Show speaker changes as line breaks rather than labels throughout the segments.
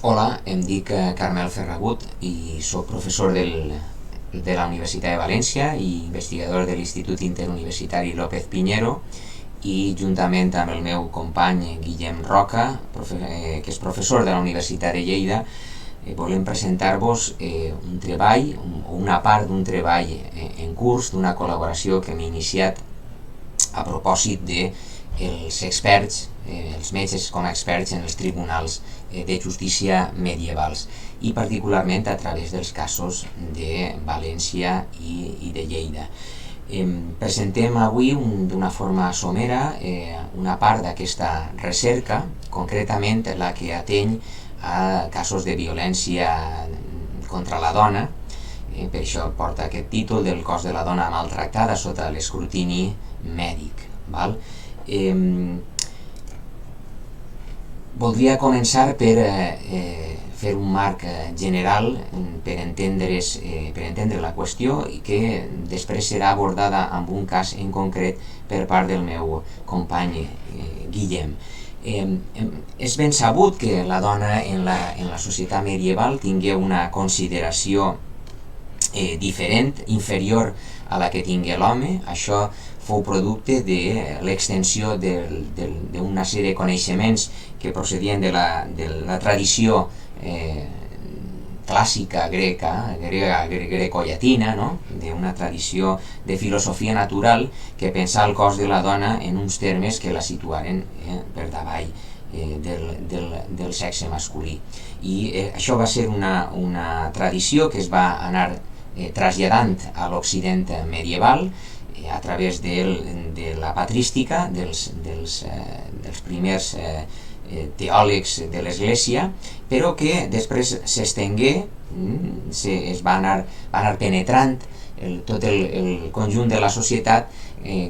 Hola, em dic Carmel Ferragut i soc professor de la Universitat de València i investigador de l'Institut Interuniversitari López Piñero, i juntament amb el meu company Guillem Roca, que és professor de la Universitat de Lleida, volem presentar-vos un treball o una part d'un treball en curs d'una col·laboració que hem iniciat a propòsit dels experts, els metges com a experts en els tribunals de justícia medievals, i particularment a través dels casos de València i de Lleida. Presentem avui d'una forma somera una part d'aquesta recerca, concretament la que ateny a casos de violència contra la dona. Per això porta aquest títol del cos de la dona maltractada sota l'escrutini mèdic. Voldria començar per fer un marc general per entendre la qüestió, i que després serà abordada amb un cas en concret per part del meu company Guillem. És ben sabut que la dona en la societat medieval tingué una consideració diferent, inferior a la que tingué l'home. Això fou producte de l'extensió d'una sèrie de coneixements que procedien de la tradició clàssica greco-llatina, no? D'una tradició de filosofia natural que pensà el cos de la dona en uns termes que la situaren per davall del sexe masculí. I això va ser una tradició que es va anar traslladant a l'Occident medieval a través de la patrística dels primers teòlegs de l'Església, però que després s'estengué, es va anar penetrant tot el conjunt de la societat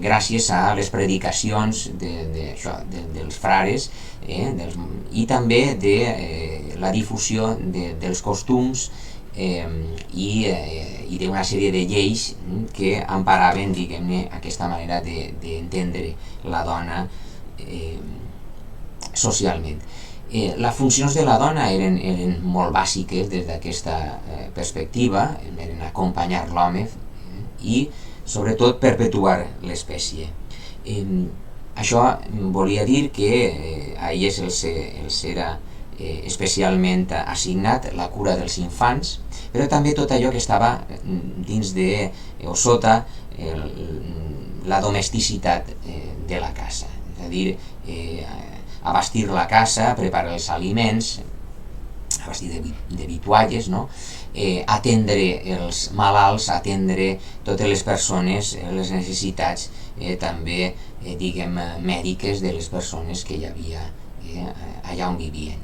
gràcies a les predicacions dels frares i també de la difusió dels costums i d'una sèrie de lleis que emparaven, diguem-ne, aquesta manera d'entendre la dona socialment. Les funcions de la dona eren molt bàsiques des d'aquesta perspectiva, eren acompanyar l'home i sobretot perpetuar l'espècie. Això volia dir que a elles els era especialment assignat la cura dels infants, però també tot allò que estava dins o sota la domesticitat de la casa, és a dir, abastir la casa, preparar els aliments, abastir de vitualles, no? Atendre els malalts, atendre totes les persones, les necessitats també, diguem, mèdiques de les persones que hi havia allà on vivien.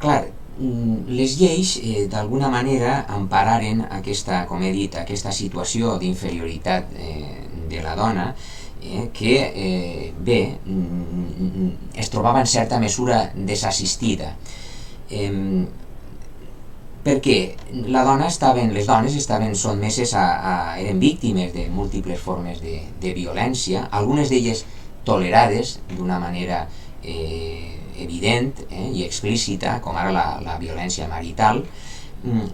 Clar, les lleis d'alguna manera empararen aquesta, com he dit, aquesta situació d'inferioritat de la dona, que bé, es trobava en certa mesura desassistida, perquè les dones estaven sotmeses eren víctimes de múltiples formes de violència, algunes d'elles tolerades d'una manera evident i explícita, com ara la violència marital,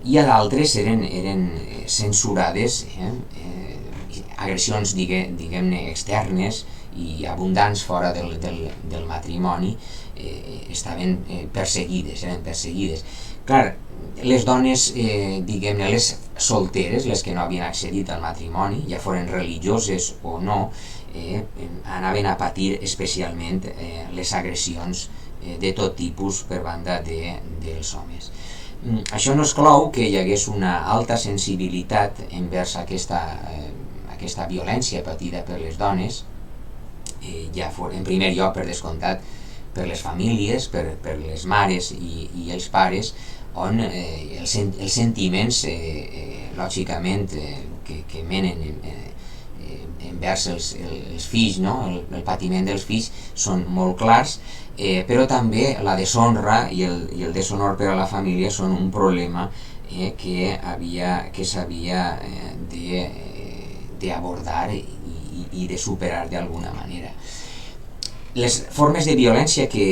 i a d'altres eren censurades, agressions, diguem-ne, externes i abundants fora del matrimoni, estaven perseguides, eren perseguides. Clar, les dones, diguem-ne, les solteres, les que no havien accedit al matrimoni, ja foren religioses o no, anaven a patir especialment les agressions de tot tipus per banda dels homes. Això no exclou que hi hagués una alta sensibilitat envers aquesta violència patida per les dones, ja en primer lloc, per descomptat, per les famílies, per les mares i els pares, on els sentiments, lògicament, que menen envers els fills, no? El patiment dels fills són molt clars, però també la deshonra i el deshonor per a la família són un problema que s'havia d'abordar i de superar d'alguna manera. Les formes de violència que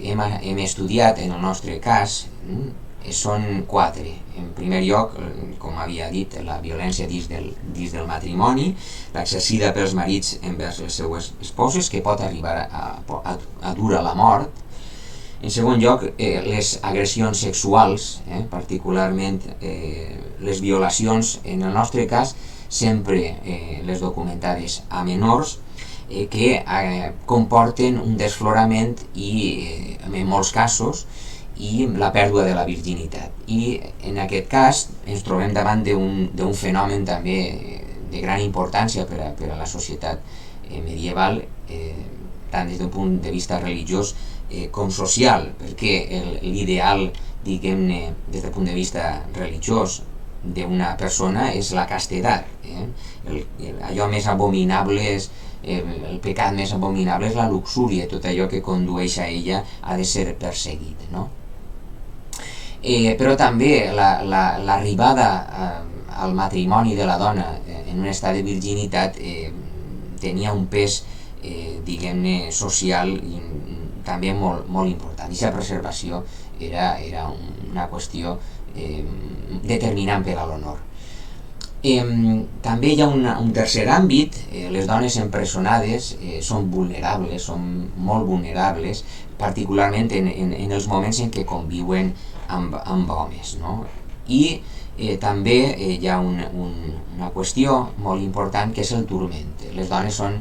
hem estudiat en el nostre cas són 4. En primer lloc, com havia dit, la violència dins del matrimoni, l'exercida pels marits envers les seues esposes, que pot arribar a dur a la mort. En segon lloc, les agressions sexuals, particularment les violacions, en el nostre cas, sempre les documentades a menors, que comporten un desflorament i, en molts casos, i la pèrdua de la virginitat. I en aquest cas ens trobem davant d'un fenomen també de gran importància per a la societat medieval, tant des d'un punt de vista religiós com social, perquè l'ideal, diguem-ne, des del punt de vista religiós d'una persona és la castedat. Allò més abominable és el pecat més abominable és la luxúria, tot allò que condueix a ella ha de ser perseguit, no? Però també l'arribada al matrimoni de la dona en un estat de virginitat tenia un pes, diguem-ne, social i també molt, molt important. Aquesta preservació era una qüestió determinant per a l'honor. També hi ha un tercer àmbit. Les dones empresonades són vulnerables, són molt vulnerables, particularment en els moments en què conviuen amb homes, no? I també hi ha una qüestió molt important, que és el turment. Les dones són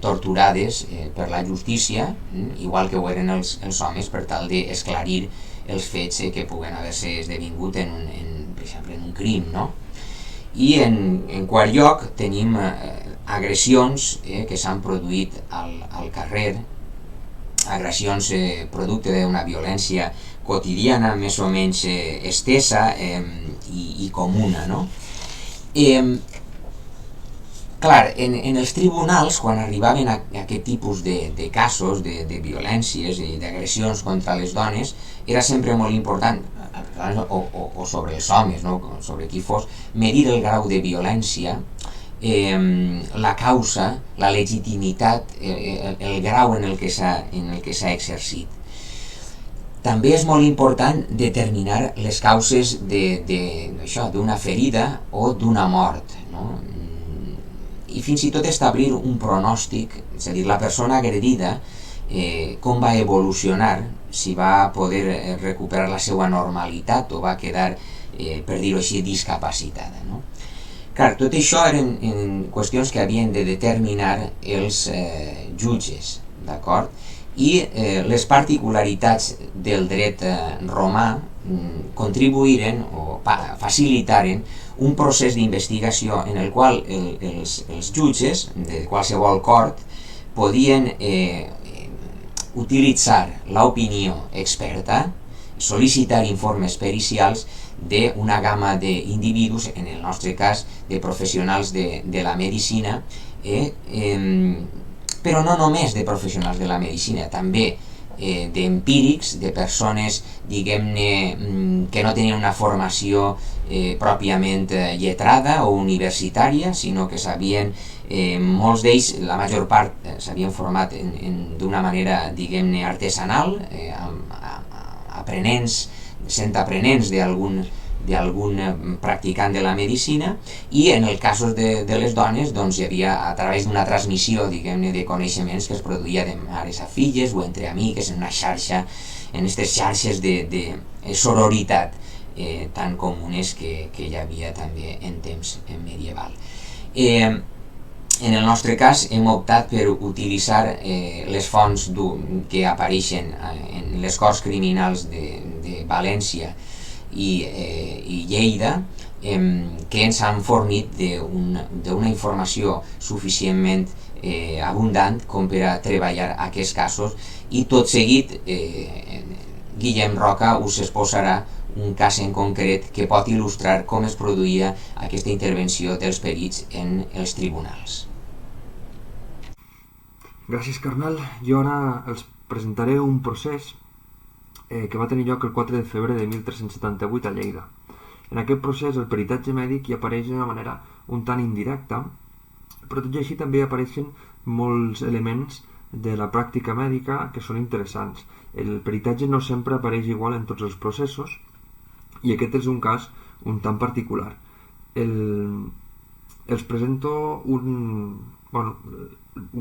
torturades per la justícia, igual que ho eren els homes, per tal d'esclarir els fets que puguen haver-se esdevingut per exemple, en un crim, no? I en quart lloc tenim agressions que s'han produït al carrer, agressions producte d'una violència quotidiana, més o menys estesa i comuna, no? Clar, en els tribunals, quan arribaven a aquest tipus de casos de violències i d'agressions contra les dones, era sempre molt important, o sobre els homes, no? Sobre qui fos, medir el grau de violència, la causa, la legitimitat, el grau en el que s'ha exercit. També és molt important determinar les causes d'una ferida o d'una mort, no? I fins i tot establir un pronòstic, és a dir, la persona agredida, com va evolucionar, si va poder recuperar la seva normalitat o va quedar, per dir-ho així, discapacitada, no? Clar, tot això eren qüestions que havien de determinar els jutges, d'acord? I les particularitats del dret romà contribuïren o facilitaren un procés d'investigació en el qual els jutges de qualsevol cort podien utilitzar l'opinió experta, sol·licitar informes pericials d'una gamma d'individus, en el nostre cas de professionals de la medicina, però no només de professionals de la medicina, també d'empírics, de persones, diguem-ne, que no tenien una formació pròpiament lletrada o universitària, sinó que sabien, molts d'ells, la major part, s'havien format d'una manera, diguem-ne, artesanal, sent aprenents d'algun practicant de la medicina, i en els casos de les dones doncs, hi havia, a través d'una transmissió, diguem-ne, de coneixements que es produïa de mares a filles o entre amigues, en una xarxa, en aquestes xarxes de sororitat tan comunes que hi havia també en temps medieval. En el nostre cas hem optat per utilitzar les fonts que apareixen en les corts criminals de València i Lleida, que ens han fornit d'una informació suficientment abundant com per a treballar aquests casos, i tot seguit Guillem Roca us exposarà un cas en concret que pot il·lustrar com es produïa aquesta intervenció dels perits en els tribunals.
Gràcies, carnal. Jo ara els presentaré un procés que va tenir lloc el 4 de febrer de 1378 a Lleida. En aquest procés el peritatge mèdic hi apareix d'una manera un tant indirecta, però tot i així també apareixen molts elements de la pràctica mèdica que són interessants. El peritatge no sempre apareix igual en tots els processos i aquest és un cas un tant particular. Els presento un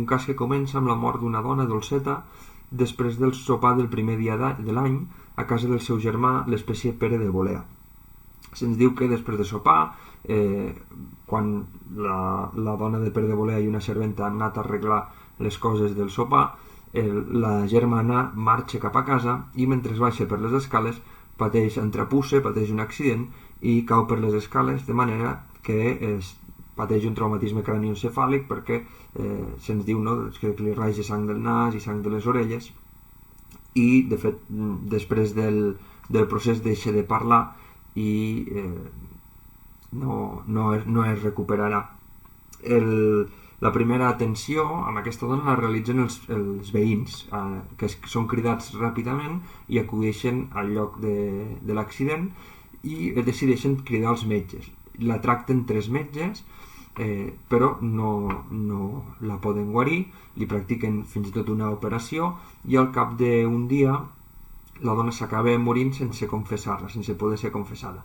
cas que comença amb la mort d'una dona dolceta després del sopar del primer dia de l'any a casa del seu germà, l'espècie Pere de Bolea. Se'ns diu que després de sopar, quan la dona de Pere de Bolea i una serventa han anat a arreglar les coses del sopar, la germana marxa cap a casa i mentre baixa per les escales pateix entrapusse, pateix un accident i cau per les escales, de manera que pateix un traumatisme cranioencefàlic perquè se'ns diu, no, que li raja sang del nas i sang de les orelles i de fet després del procés deixa de parlar i no es recuperarà. La primera atenció amb aquesta dona la realitzen els veïns, que són cridats ràpidament i acudeixen al lloc de l'accident i decideixen cridar els metges. La tracten 3 metges, però no la poden guarir, li practiquen fins i tot una operació i al cap d'un dia la dona s'acaba morint sense confessar-la, sense poder ser confessada.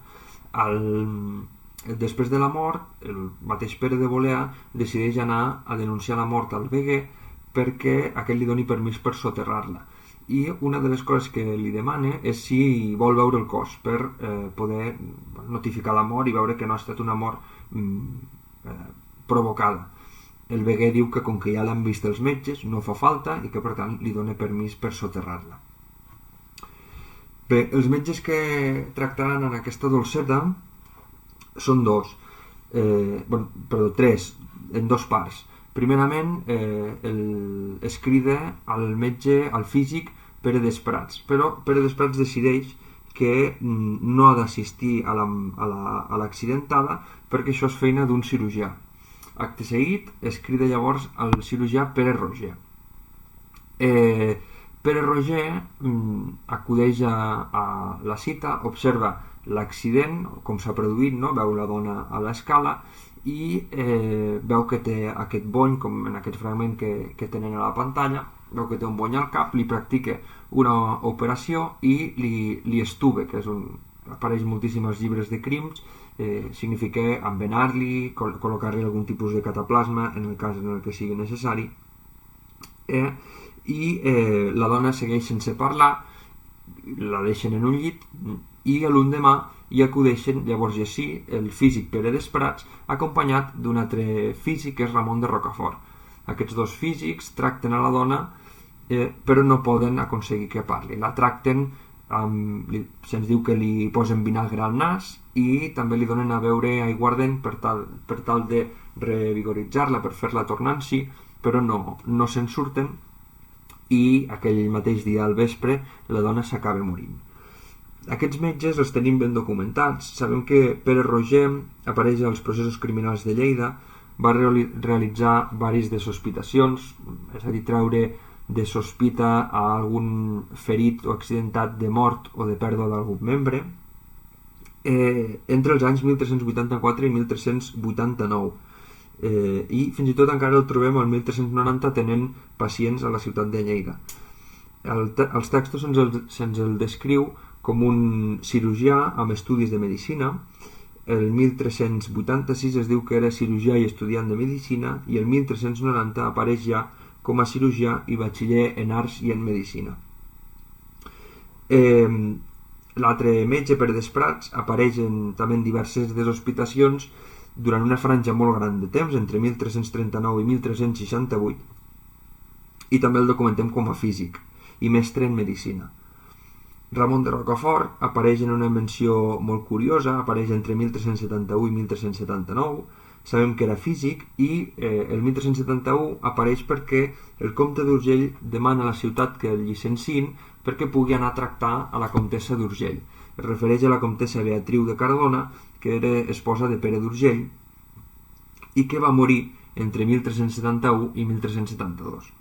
Després de la mort, el mateix Pere de Bolea decideix anar a denunciar la mort al veguer perquè aquest li doni permís per soterrar-la. I una de les coses que li demana és si vol veure el cos per poder notificar la mort i veure que no ha estat una mort provocada. El veguer diu que com que ja l'han vist els metges no fa falta i que per tant li dona permís per soterrar-la. Bé, els metges que tractaran en aquesta dolceta són 3, en 2 parts. Primerament es crida al metge, al físic Pere Desprats, però Pere Desprats decideix que no ha d'assistir a l'accidentada perquè això és feina d'un cirurgià. Acte seguit es crida llavors al cirurgià Pere Roger. Pere Roger acudeix a la cita, observa l'accident, com s'ha produït, no? Veu la dona a l'escala i veu que té aquest bony, com en aquest fragment que tenen a la pantalla, veu que té un bony al cap, li practica una operació i li estuve, que apareix moltíssim als llibres de crims, significa envenar-li, col·locar-li algun tipus de cataplasma en el cas en el que sigui necessari, i la dona segueix sense parlar, la deixen en un llit i l'endemà hi acudeixen llavors ja sí el físic Pere Desprats acompanyat d'un altre físic que és Ramon de Rocafort. Aquests 2 físics tracten a la dona però no poden aconseguir que parli. La tracten, se'ns diu que li posen vinagre al nas i també li donen a beure aiguardent per tal de revigoritzar-la, per fer-la tornar en si, però no se'n surten i aquell mateix dia al vespre la dona s'acaba morint. Aquests metges els tenim ben documentats. Sabem que Pere Roger apareix als processos criminals de Lleida, va realitzar varis de sospitacions, és a dir, treure de sospita a algun ferit o accidentat de mort o de pèrdua d'algun membre entre els anys 1384 i 1389. I fins i tot encara el trobem al 1390 tenint pacients a la ciutat de Lleida. Els textos se'ns el descriu com un cirurgià amb estudis de medicina. El 1386 es diu que era cirurgià i estudiant de medicina i el 1390 apareix ja com a cirurgià i batxiller en arts i en medicina. L'altre metge, Pere Desprats, apareix també en diverses deshospitacions durant una franja molt gran de temps, entre 1339 i 1368, i també el documentem com a físic i mestre en medicina. Ramon de Rocafort apareix en una menció molt curiosa, apareix entre 1371 i 1379, sabem que era físic i el 1371 apareix perquè el comte d'Urgell demana a la ciutat que el llicenciïn perquè pugui anar a tractar a la comtessa d'Urgell. Es refereix a la comtessa Beatriu de Cardona, que era esposa de Pere d'Urgell i que va morir entre 1371 i 1372.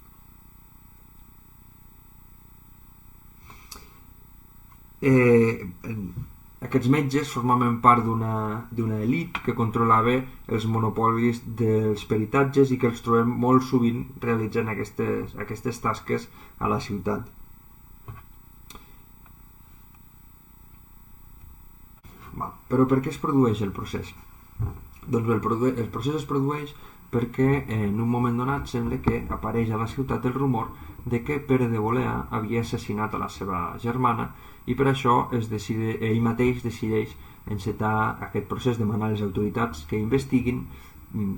Aquests metges formaven part d'una elit que controlava els monopolis dels peritatges i que els trobem molt sovint realitzant aquestes tasques a la ciutat. Però per què es produeix el procés? Doncs el procés es produeix perquè en un moment donat sembla que apareix a la ciutat el rumor de que Pere de Bolea havia assassinat a la seva germana i per això ell mateix decideix encetar aquest procés, demanar a les autoritats que investiguin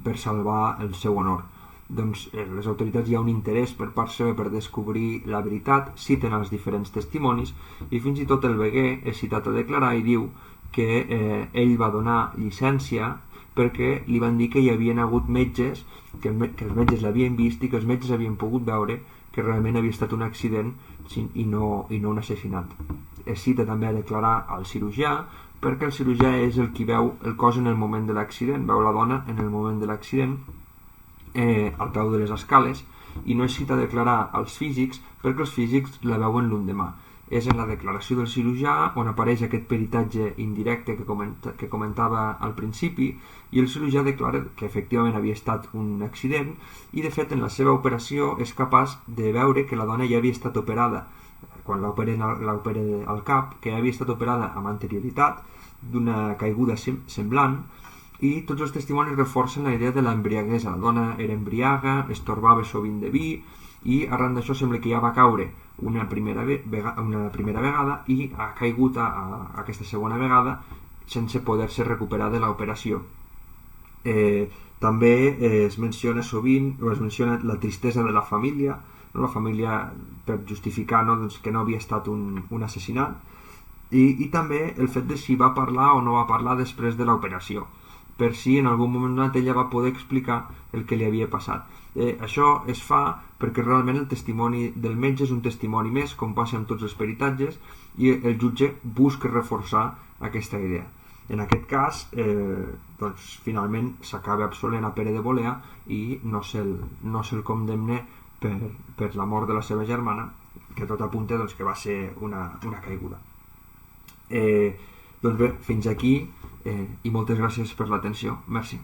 per salvar el seu honor. Doncs les autoritats hi ha un interès per part seva per descobrir la veritat, citen els diferents testimonis i fins i tot el veguer és citat a declarar i diu que ell va donar llicència perquè li van dir que hi havien hagut metges, que els metges l'havien vist i que els metges havien pogut veure que realment havia estat un accident i no un assassinat. Es cita també a declarar al cirurgià perquè el cirurgià és el qui veu el cos en el moment de l'accident, veu la dona en el moment de l'accident al peu de les escales i no es cita a declarar als físics perquè els físics la veuen l'endemà. És en la declaració del cirurgià on apareix aquest peritatge indirecte que comentava al principi i el cirurgià declara que efectivament havia estat un accident i de fet en la seva operació és capaç de veure que la dona ja havia estat operada quan l'opera al cap, que havia estat operada amb anterioritat d'una caiguda semblant i tots els testimonis reforcen la idea de l'embriaguesa. La dona era embriaga, es torbava sovint de vi i arran d'això sembla que ja va caure una primera vegada i ha caigut aquesta segona vegada sense poder-se recuperar de l'operació. També es menciona sovint la tristesa de la família per justificar que no havia estat un assassinat i també el fet de si va parlar o no va parlar després de l'operació, per si en algun moment donat ella va poder explicar el que li havia passat. Això es fa perquè realment el testimoni del metge és un testimoni més, com passa amb tots els peritatges, i el jutge busca reforçar aquesta idea. En aquest cas, finalment s'acaba absolent a Pere de Bolea i no se'l condemna per la mort de la seva germana, que tot apunta que va ser una caiguda. Doncs bé, fins aquí i moltes gràcies per l'atenció. Merci.